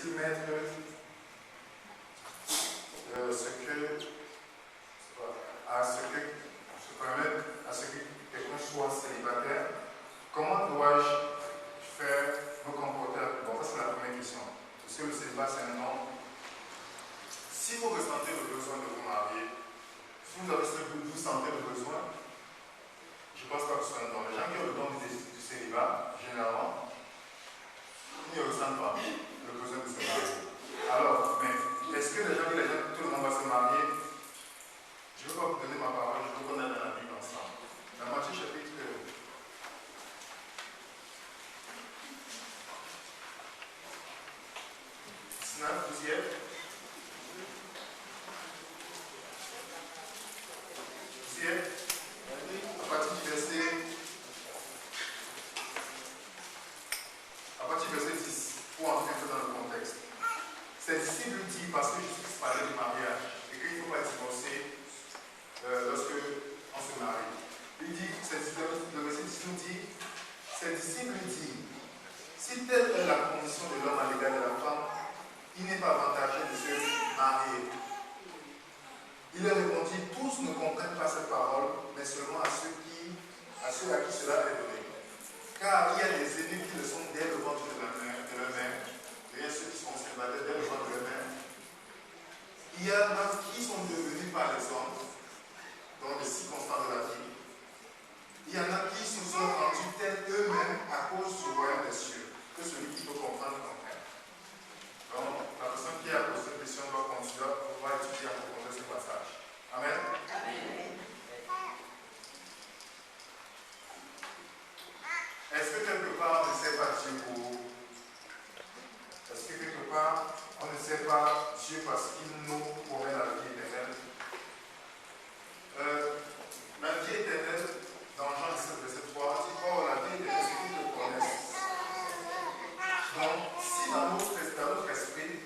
faut-il mettre à ce que quelqu'un soit célibataire? Comment dois-je me comporter? Bon, ça c'est la première question. Est-ce que le célibat c'est un nom? Si vous ressentez le besoin de vous marier, si vous sentez le besoin, je ne pense pas que ce soit un don. Les gens qui ont le don du célibat, généralement, ils ne ressentent pas le besoin de se marier. Alors, mais est-ce que tout le monde va se marier? Je ne veux pas vous donner ma parole, je veux qu'on aille dans la Bible ensemble. Dans Matthieu chapitre 19, 12e. À partir du verset 10, pour entrer un peu dans le contexte. Ses disciples lui disent, parce que Jésus parlait du mariage et qu'il ne faut pas divorcer lorsque on se marie. Il dit, le verset 10 nous dit, ses disciples lui disent, si telle est la condition de l'homme à l'égard de la femme, il n'est pas avantageux de se marier. Il leur répondit, tous ne comprennent pas cette parole, mais seulement à ceux à qui cela est donné. Car il y a des élus qui le sont dès le ventre de leur mère, et il y a ceux qui sont célibataires dès le ventre de leur mère. Il y en a qui sont devenus par les hommes, dans les circonstances de la vie. Il y en a qui se sont rendus tels eux-mêmes à cause du royaume des cieux, que celui qui peut comprendre comprenne. Donc, la personne qui a posé cette question doit continuer à pouvoir étudier en profondeur ce passage. Amen. Amen. Est-ce que quelque part on ne sait pas Dieu pour vous? Est-ce que quelque part on ne sait pas Dieu parce qu'il nous promet la vie éternelle? La vie éternelle, dans Jean 17, verset 3, dit oh, la vie éternelle, c'est qu'ils te connaissent. Donc, si dans notre esprit,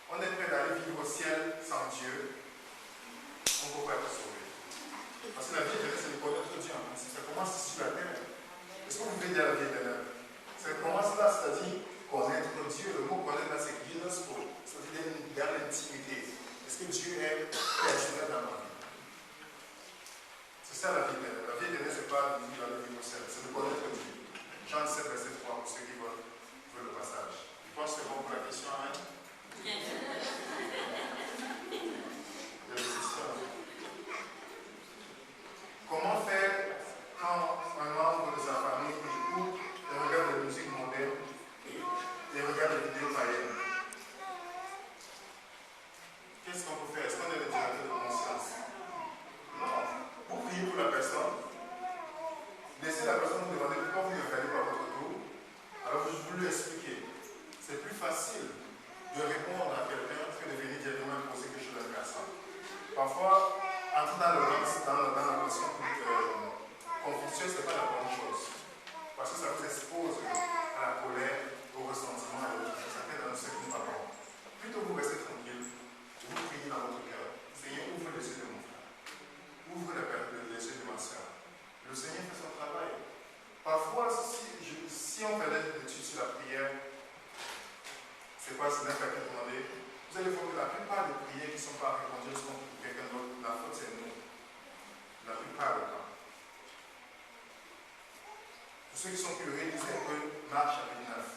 on est prêt d'aller vivre au ciel sans Dieu, on ne peut pas être sauvé. Parce que la vie éternelle, c'est de connaître Dieu en principe. Ça commence ici sur la terre. Est-ce que vous pouvez dire la vie éternelle? Ça commence là, c'est-à-dire connaître Dieu. Le mot connaître là, c'est ginosko. C'est-à-dire dans l'intimité. Est-ce que Dieu est personnel dans ma vie? C'est ça la vie éternelle. La vie éternelle, ce n'est pas de vivre au ciel, c'est de connaître Dieu. Jean 7, verset 3, pour ceux qui veulent le passage. Je pense que c'est bon pour la question, hein? Comment faire quand un membre de sa famille écoute et regarde la musique moderne et regarde les vidéos païennes? Qu'est-ce qu'on peut faire? Est-ce qu'on est le directeur de conscience? Non. Vous priez pour la personne. Laissez la personne vous demander pourquoi vous ne regardez pas votre tour. Alors vous lui expliquez. C'est plus facile de répondre à quelqu'un que de venir directement poser quelque chose à la personne. Parfois, entrer dans la question confusion, ce n'est pas la bonne chose. Parce que ça vous expose à la colère, au ressentiment et à l'autre chose. Ça fait dans ce qui n'est pas bon. Plutôt vous restez tranquille, vous priez dans votre cœur. Seigneur, ouvre les yeux de mon frère. Ouvre les yeux de ma soeur. Le Seigneur fait son travail. Parfois, si on fait l'étude sur la prière, c'est pas ce n'est pas qu'à demander. Vous allez voir que la plupart des prières qui ne sont pas répondues sont pour quelqu'un d'autre. La faute, c'est nous. La plupart du temps. Pour ceux qui sont curieux, lisez un peu Marc chapitre 9.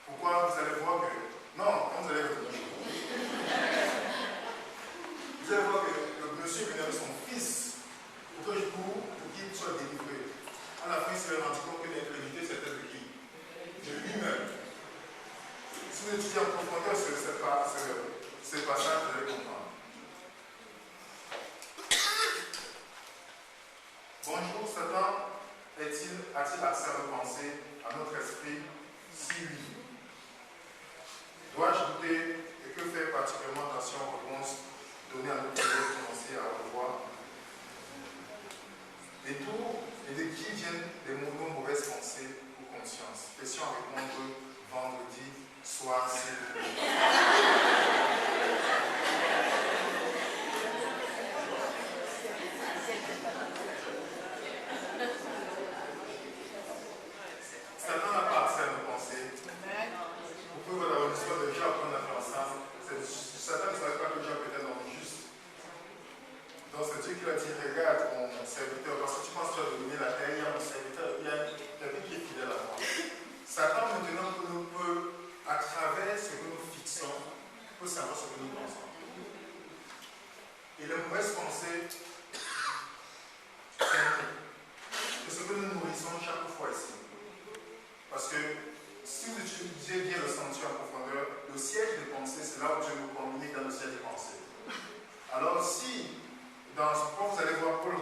Pourquoi? Vous allez voir que. Non, quand vous allez retenir. Vous allez voir que le monsieur venait avec son fils pour qu'il soit délivré. À la fin, il s'est rendu compte que l'incrédulité, c'était de qui? De lui-même. Si vous étudiez en profondeur ce passage, vous allez comprendre. Bonjour, Satan a-t-il accès à nos pensées, à notre esprit? Si oui. Dois-je douter et que faire particulièrement attention aux réponses données à notre prière commencée à haute voix? Et de qui viennent nos mauvaises pensées ou consciences? Question à répondre vendredi soir, s'il vous plaît. Satan n'a pas accès à nos pensées. Vous pouvez avoir une histoire si vous utilisez bien le sentier en profondeur, le siège des pensées, c'est là où Dieu nous communique dans le siège des pensées. Alors si, quand vous allez voir, Paul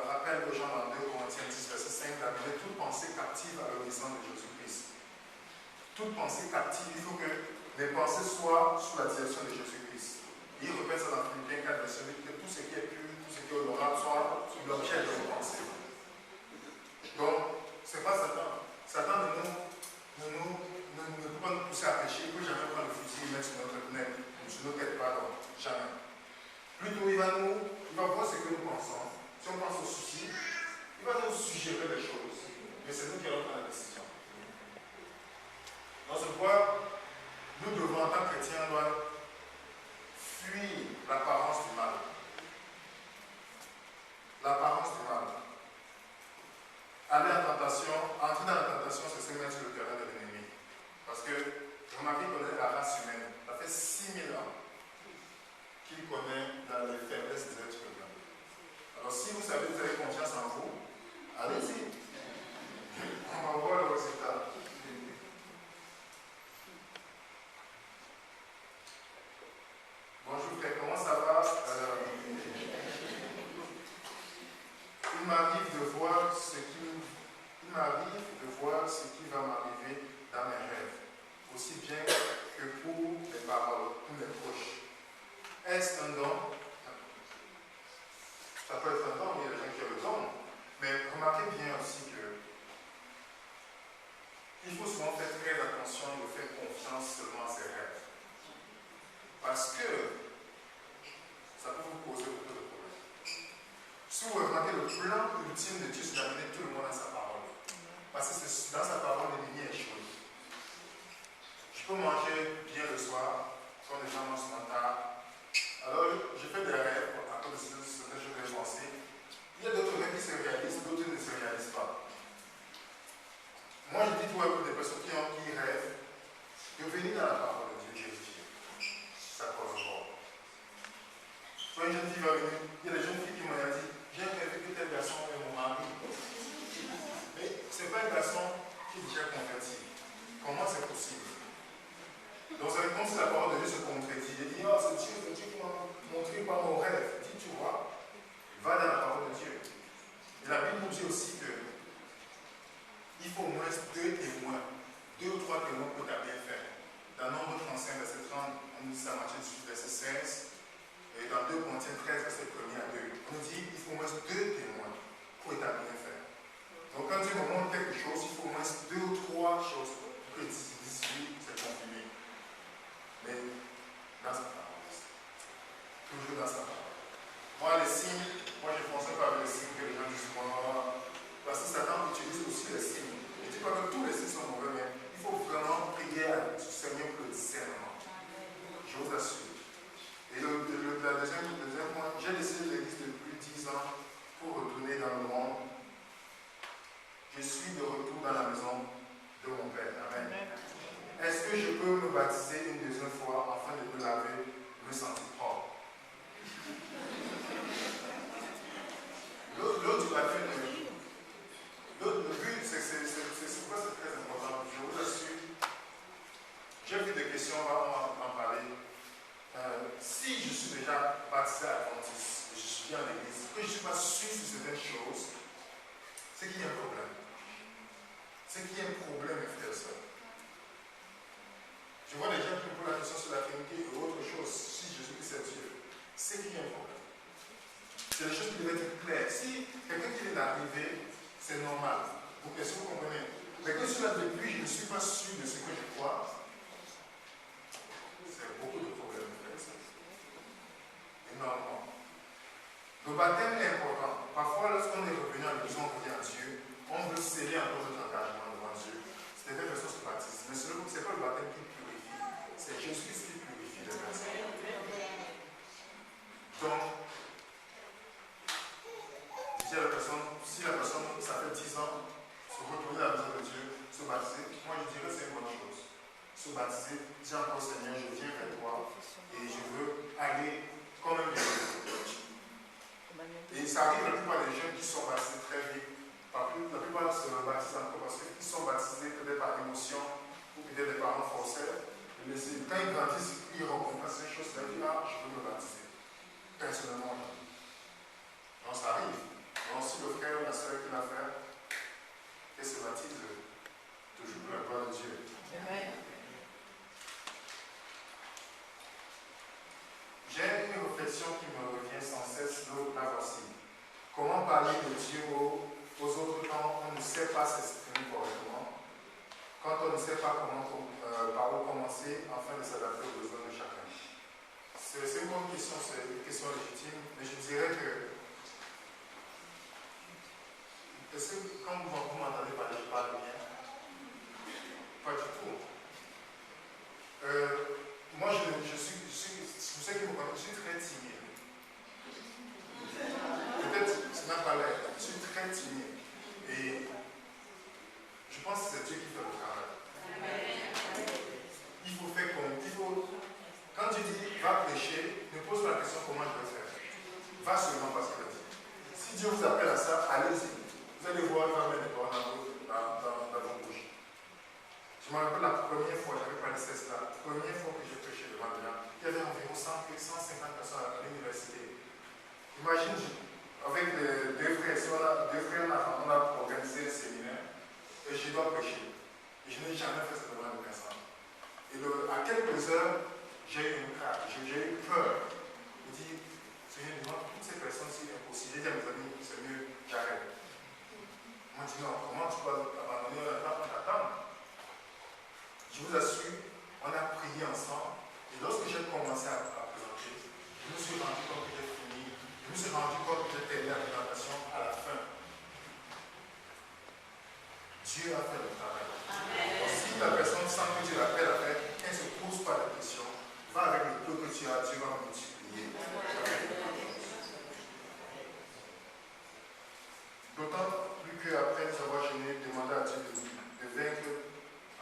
rappelle aux gens dans 2 Corinthiens 10, verset 5, d'amener toute pensée captive à l'obéissance de Jésus-Christ. Toute pensée captive, il faut que les pensées soient sous la direction de Jésus-Christ. Il répète ça dans Philippiens 4, verset 8, que tout ce qui est pur, tout ce qui est honorable soit sous l'objet de vos pensées. Donc, ce n'est pas Satan. Satan ne peut pas nous pousser à pécher. Il ne peut jamais prendre le fusil et mettre sur notre tête. Sur nos têtes, pardon. Jamais. Plutôt, il va voir ce que nous pensons. Si on pense au souci, il va nous suggérer des choses. Mais c'est nous qui allons prendre la décision. Dans ce point, nous devons, en tant que chrétiens, fuir l'apparence du mal. L'apparence du mal. Aller en tentation, entrer dans la tentation, c'est se mettre sur le terrain de l'ennemi. Parce que, remarquez qu'on est la race humaine. Ça fait 6000 ans qu'il connaît les faiblesses des êtres humains. Alors, si vous savez, vous avez confiance en vous, allez-y. On va voir le résultat. Bonjour frère, comment ça va? Il m'arrive de voir ce qui va m'arriver dans mes rêves, aussi bien que pour les paroles, pour mes proches. Est-ce un don? Ça peut être un don, il y a des gens qui ont le don. Mais remarquez bien aussi que il faut souvent faire très attention de faire confiance seulement à ses rêves. Parce que ça peut vous poser beaucoup de problèmes. Si vous remarquez, le plan ultime de Dieu, c'est d'amener tout le monde à sa parole. Parce que c'est dans sa parole l'ennemi est échoué. Je peux manger bien le soir, quand les gens mangent souvent tard. Alors, je fais des rêves à cause de ce que je vais penser. Il y a d'autres rêves qui se réalisent, d'autres ne se réalisent pas. Moi, je dis toujours à des personnes qui rêvent de venir dans la parole de Dieu vérifier. Ça correspond. Soit une jeune fille va venir, il y a des jeunes filles qui m'ont dit, j'ai rêvé que tel garçon est mon mari. Mais ce n'est pas un garçon qui est déjà converti. Comment c'est possible? Donc c'est comme si la parole de Dieu se contredit. Il dit, oh c'est Dieu qui m'a montré par mon rêve. Il dit, tu vois, va dans la parole de Dieu. Et la Bible nous dit aussi que il faut au moins 2 témoins, 2 ou 3 témoins pour ta bien faire. Dans Nombre 35, verset 30, on nous dit ça, Matthieu 18, verset 16. Et dans 2 Corinthiens 13, verset 1 à 2, on nous dit qu'il faut au moins 2 témoins pour établir un fait. Donc quand Dieu me montre quelque chose, il faut au moins 2 ou 3 choses pour que d'ici c'est confirmé. Mais dans sa parole. Toujours dans sa parole. Moi, les signes, je ne pensais pas avec les signes que les gens disent moi. Parce que Satan utilise aussi les signes. Je ne dis pas que tous les signes sont mauvais, mais il faut vraiment prier à du Seigneur pour le discernement. Je vous assure. Et le deuxième point, j'ai laissé l'église depuis 10 ans pour retourner dans le monde. Je suis de retour dans la maison de mon Père. Amen. Est-ce que je peux me baptiser une deuxième fois afin de me laver, me sentir propre? L'autre du baptême, le but, c'est pourquoi c'est très important. Je vous assure, j'ai vu des questions, on va en parler. Si je suis déjà baptisé à Adventiste, et je suis bien à l'église, que je ne suis pas sûr sur certaines choses, c'est qu'il y a un problème. C'est qu'il y a un problème, mes frères et sœurs. Je vois des gens qui me posent la question sur la Trinité ou autre chose, si Jésus-Christ est Dieu. C'est qu'il y a un problème. C'est des choses qui devaient être claires. Si quelqu'un qui vient d'arriver, c'est normal. Vous comprenez? Mais que je suis là depuis, je ne suis pas sûr de ce que je crois. C'est beaucoup de problèmes, frères et sœurs. Énormément. Le baptême est important. Parfois, lorsqu'on est revenu à l'église, on revient à Dieu, on veut sceller encore notre engagement devant Dieu. C'est des personnes qui se baptisent. Mais ce n'est pas le baptême qui purifie. C'est Jésus qui purifie les personnes. Donc, si la personne, ça fait 10 ans, se retourner à la maison de Dieu, se baptiser, moi je dirais c'est une bonne chose. Se baptiser, dire encore Seigneur, je viens vers toi et je veux aller comme un bébé. Et ça arrive la plupart des jeunes qui sont baptisés très vite. La plupart se baptisent encore parce qu'ils sont baptisés peut-être par émotion baptise, il rencontre ces choses, il dit, ah, je veux me baptiser. Personnellement, non, ça arrive. Non, si le frère ou la soeur qui l'a fait, qu'elle se baptise, toujours pour la gloire de Dieu. Amen. J'ai une réflexion qui me revient sans cesse, la voici. Comment parler de Dieu aux autres quand on ne sait pas s'exprimer correctement, quand on ne sait pas par où commencer afin de s'adapter aux besoins de chacun? C'est une bonne question, c'est une question légitime, mais je dirais que est-ce que quand vous m'entendez parler, je parle bien? Pas du tout. Moi, je suis, pour ceux qui me connaissent, je suis très timide. Peut-être ce n'a pas l'air, je suis très timide. Et je pense que c'est Dieu qui fait le travail. Il faut faire comme il faut. Quand tu dis va prêcher, ne pose pas la question comment je vais faire. Va seulement parce qu'il a dit. Si Dieu vous appelle à ça, allez-y. Vous allez voir, il va mettre des paroles dans vos bouches. Je me rappelle la première fois, j'avais parlé de cela, la première fois que j'ai prêché devant les gens, il y avait environ 150 personnes à l'université. Imagine, avec deux frères, on a organisé un séminaire et je dois prêcher. Et je n'ai jamais fait ça devant une personne. Et à quelques heures, j'ai eu une crainte, j'ai eu peur. Je me dis, Seigneur, devant toutes ces personnes, c'est impossible. J'ai dit à mes amis, c'est mieux, j'arrête. On m'a dit non, comment tu peux abandonner on t'attend? Je vous assure, on a prié ensemble. Et lorsque j'ai commencé à présenter, je me suis rendu compte que j'ai fini. Je me suis rendu compte que j'ai terminé la présentation à la fin. Dieu a fait le travail. Donc, si la personne sent que Dieu l'appelle à faire, elle ne se pose pas de questions. Va avec le peu que tu as, Dieu va multiplier. D'autant plus qu'après nous avoir gêné, demandé à Dieu de vaincre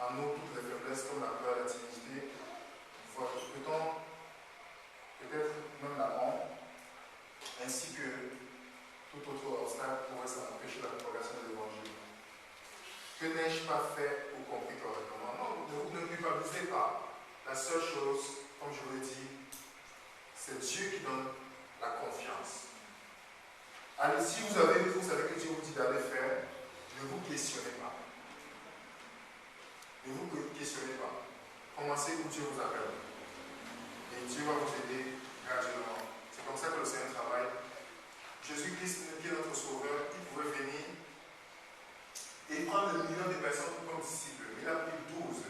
en nous toutes les faiblesses comme la peur, la timidité, peut-on peut-être même la honte, ainsi que tout autre obstacle pourrait empêcher la propagation de l'évangile. Que n'ai-je pas fait ou compris correctement? Non, ne culpabilisez pas. La seule chose, comme je vous l'ai dit, c'est Dieu qui donne la confiance. Allez, si vous savez que Dieu vous dit d'aller faire, ne vous questionnez pas. Ne vous questionnez pas. Commencez où Dieu vous appelle. Et Dieu va vous aider graduellement. C'est comme ça que le Seigneur travaille. Jésus-Christ, qui est notre Sauveur, il pouvait venir et prendre le million de personnes comme disciples. Il a pris 12.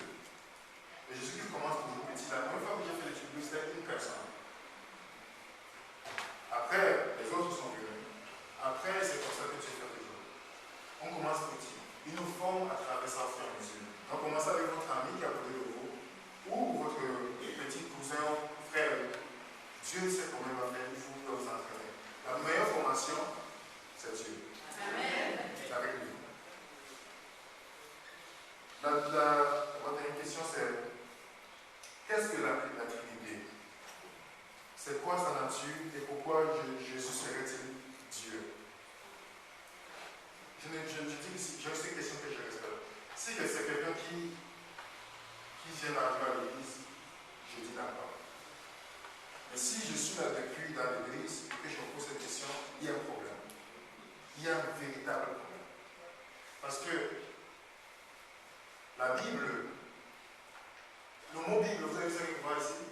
Et Jésus-Christ commence toujours petit. La première fois que j'ai fait l'étude, c'était une personne. Après, les autres sont venus. Après, c'est comme ça que Dieu fait toujours. On commence petit. Il nous forme à travers ça au fur et à mesure. On commence avec votre ami qui est à côté de vous, ou votre petit cousin, frère. Dieu sait comment il va faire, il faut vous entraîner. La meilleure formation, c'est Dieu. Amen. C'est avec lui. Votre question, c'est qu'est-ce que la Trinité? C'est quoi sa nature et pourquoi Jésus serait-il Dieu? Je dis ici, j'ai aussi une question que je respecte. Si c'est quelqu'un qui vient d'arriver à l'église, je dis d'accord. Mais si je suis là depuis dans l'église et que je me pose cette question, il y a un problème. Il y a un véritable problème. Parce que la Bible, le mot Bible, vous avez vu ça quelque part ici?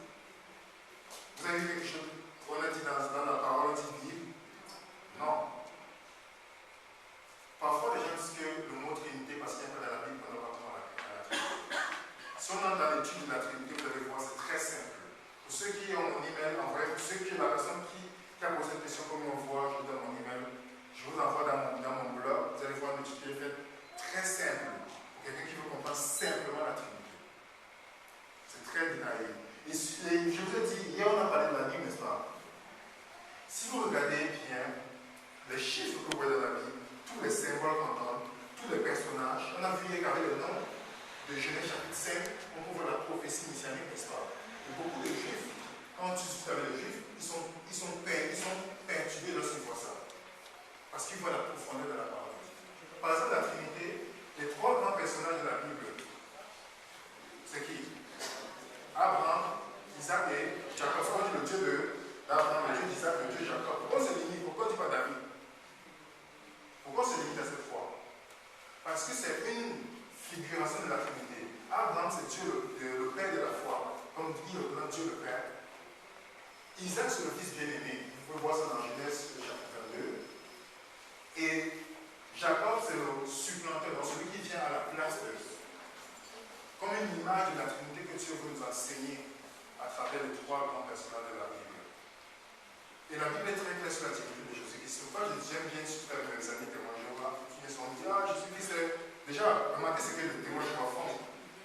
Vous avez vu quelque chose? On a dit dans la parole, on dit Bible? Non. Parfois, les gens disent que le mot Trinité, parce qu'il n'y a pas dans la Bible, on n'a pas besoin à la Trinité. Si on entre dans l'étude de la Trinité, vous allez voir, c'est très simple. Pour ceux qui ont mon email, en vrai, pour ceux qui la personne qui a posé une question, comme on voit, je vous donne mon email, je vous envoie dans mon blog, vous allez voir une étude qui est faite très simple, pour quelqu'un qui veut comprendre simplement la Trinité. C'est très détaillé. Et je vous ai dit, hier on a parlé de la Bible, n'est-ce pas? Si vous regardez bien les chiffres que vous voyez dans la Bible, tous les symboles qu'on donne, tous les personnages, on a vu avec le nom de Genèse chapitre 5, on voit la prophétie messianique, n'est-ce pas? Et beaucoup de juifs, quand tu discutes avec les juifs, ils sont perturbés lorsqu'ils voient ça. Parce qu'ils voient la profondeur de la parole. Par exemple, la Trinité, les trois grands personnages de la Bible, c'est qui? Abraham, c'est Dieu le Père de la foi, comme dit le Dieu le Père. Isaac, c'est le fils bien-aimé. Vous pouvez voir ça dans Genèse chapitre 22. Et Jacob, c'est le supplanteur, donc celui qui vient à la place de Dieu. Comme une image de la Trinité que Dieu veut nous enseigner à travers les trois grands personnages de la Bible. Et la Bible est très claire sur la divinité de Jésus-Christ. C'est pourquoi j'aime bien super mes amis témoins Jéhovah qui me sont dit, ah, Jésus-Christ est. Déjà, remarquez ce que les témoins Jéhovah font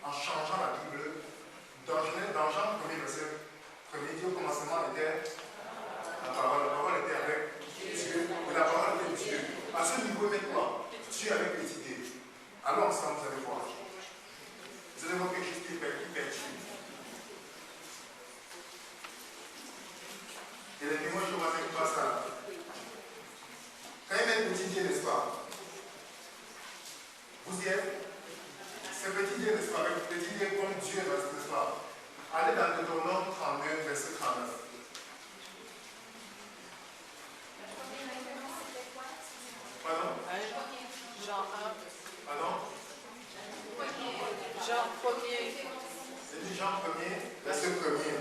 en changeant la Bible. Dans Jean 1er verset, premier dit au commencement était la parole était avec Dieu, et la parole était Dieu. À ce niveau, il met quoi? Dieu avec petit d. Alors ensemble, vous allez voir. Vous allez voir quelque chose qui perturbe. Et les témoins Jéhovah n'aiment pas ça. Quand ils mettent petit d, n'est-ce pas? Vous y êtes? C'est petit d, n'est-ce pas? Avec petit d comme Dieu, n'est-ce pas? Allez dans Deutéronome 32, verset 39. Pardon? Jean 1. Pardon? Jean 1er. C'est dit Jean 1er, verset 1er.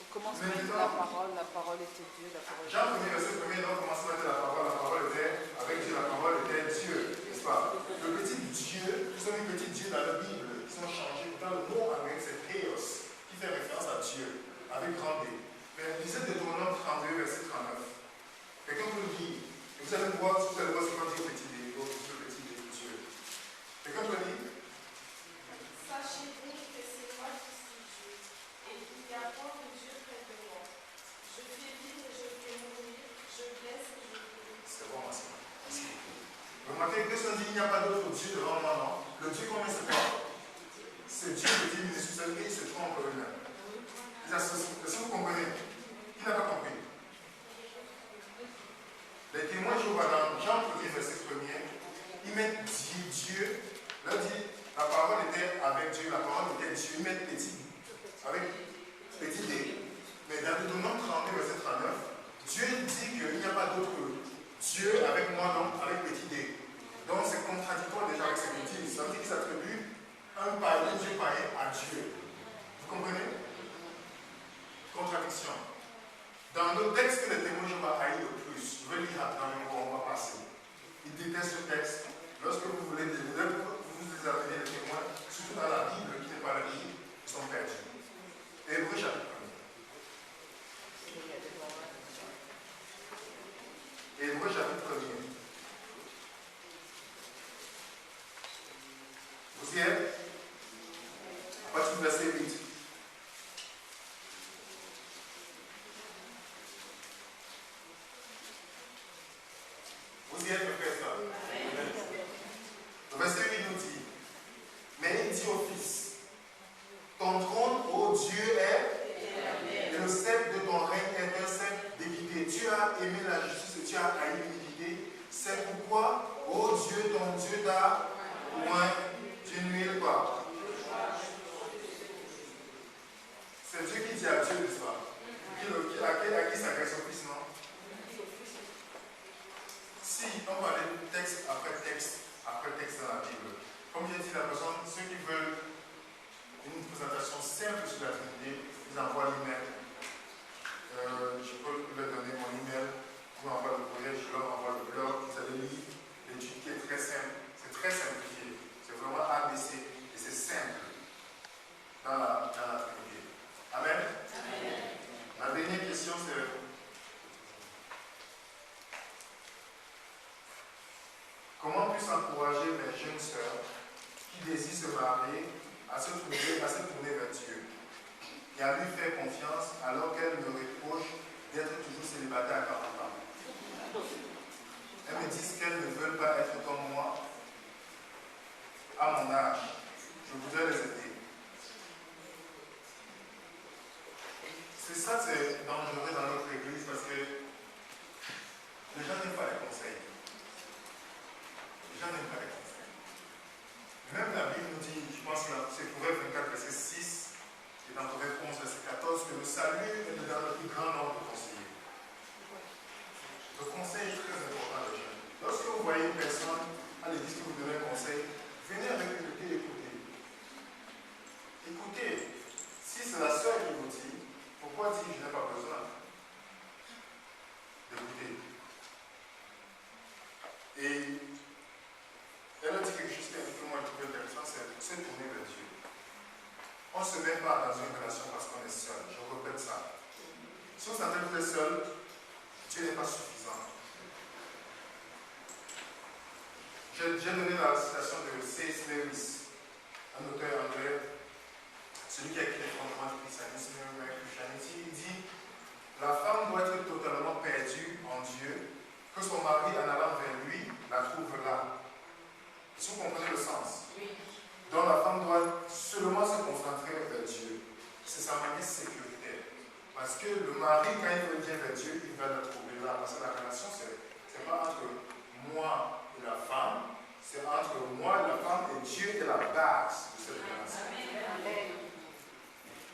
Au commencement était la parole était Dieu, la parole était Jean 1er, verset 1er, donc au commencement était la parole était avec Dieu, la parole était Dieu, n'est-ce pas? Le petit Dieu, nous sommes les petits dieux dans la Bible, qui sont changés. Dans le mot anglais, c'est Theos, qui fait référence à Dieu, avec grand D. Mais lisez Deutéronome 32, verset 39. Quelqu'un peut le lire. Et vous allez voir ce qu'on dit au petit D, de Dieu. Quelqu'un peut le lire? Sachez donc que c'est moi qui suis Dieu, et qu'il n'y a pas de Dieu près de moi. Je fais vivre et je fais mourir, je blesse et je guéris. C'est bon, merci. Remarquez que ce dit il n'y a pas d'autre Dieu devant moi, non? Le Dieu qu'on met, c'est quoi? C'est Dieu qui dit minuscule et il se trompe lui-même. Est-ce que vous comprenez? Qui n'a pas compris? Les témoins Jéhovah dans Jean 1er, verset 1er, ils mettent Dieu, leur dit la parole était avec Dieu, la parole était Dieu, ils mettent petit, avec petit d. Mais dans Deutéronome 32, verset 39, Dieu dit qu'il n'y a pas d'autre Dieu avec moi, donc avec petit d. Donc c'est contradictoire déjà avec ce qu'il dit. Ça veut dire qu'il s'attribue un païen, Dieu païen à Dieu. Vous comprenez? Contradiction. Dans le texte que les témoins Jéhovah haïssent le plus, je vais lire dans le mot, on va passer. Ils détestent ce texte. Lorsque vous voulez vous examiner les témoins, surtout dans la Bible qui n'est pas la Bible, ils sont perdus. Hébreux chapitre 1er. Hébreux chapitre 1er. Vous y êtes? À partir du verset 8. Vous y êtes, frère ça? Le verset 8 nous dit, mais il dit au Fils, ton trône, ô Dieu, est, et le sceptre de ton règne est un sceptre d'équité. Tu as aimé la justice et tu as haï l'iniquité. C'est pourquoi, ô Dieu, ton Dieu t'a loin d'une nuit quoi? C'est Dieu qui dit à Dieu, n'est-ce pas? À qui s'agresse au Fils, non? Si on va aller texte après texte dans la Bible, comme j'ai dit la personne, ceux qui veulent une présentation simple sur la Trinité, ils envoient l'email. Je peux leur donner mon email, ils m'envoient le courrier, je leur envoie le blog, vous allez lire l'étude qui est très simple, c'est très simplifié, c'est vraiment ABC et c'est simple dans la Trinité. Amen. Amen. La dernière question c'est comment puis-je encourager mes jeunes sœurs qui désirent se marier à se tourner vers Dieu et à lui faire confiance alors qu'elles me reprochent d'être toujours célibataire à 40 ans? Elles me disent qu'elles ne veulent pas être comme moi à mon âge. Je voudrais les aider. C'est ça, c'est dangereux dans notre église parce que les gens n'aiment pas les conseils. Les gens n'aiment pas les conseils. Même la Bible nous dit, je pense que c'est Proverbe 24, verset 6, et dans Proverbe 11, verset 14, que le salut est dans le plus grand nombre de conseillers. Le conseil est très important, les jeunes. Lorsque vous voyez une personne à l'église qui vous donne un conseil, venez avec humilité et écoutez. écoutez, si c'est la sœur qui vous dit, pourquoi dire je n'ai pas besoin d'écouter? Et elle a dit quelque chose que moi je trouve intéressant, c'est se tourner vers Dieu. On ne se met pas dans une relation parce qu'on est seul. Je répète ça. Si vous sentez que vous êtes seul, Dieu n'est pas suffisant. J'ai donné la citation de C.S. Lewis, un auteur anglais, celui qui a écrit les fondements du christianisme, Christianity. Il dit la femme doit être totalement perdue en Dieu, que son mari, en allant vers lui, la trouve là. Si vous comprenez le sens. Oui. Donc la femme doit seulement se concentrer vers Dieu. C'est sa manière sécuritaire. Parce que le mari, quand il veut bien vers Dieu, il va le trouver là. Parce que la relation, ce n'est pas entre moi et la femme, c'est entre moi et la femme, et Dieu est la base de cette relation.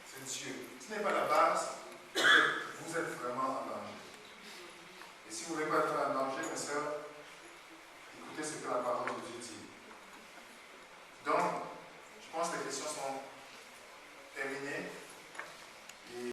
C'est Dieu. Ce n'est pas la base, vous êtes vraiment en danger. Et si vous ne voulez pas être en danger, mes soeurs, écoutez ce que la parole de Dieu dit. Donc, je pense que les questions sont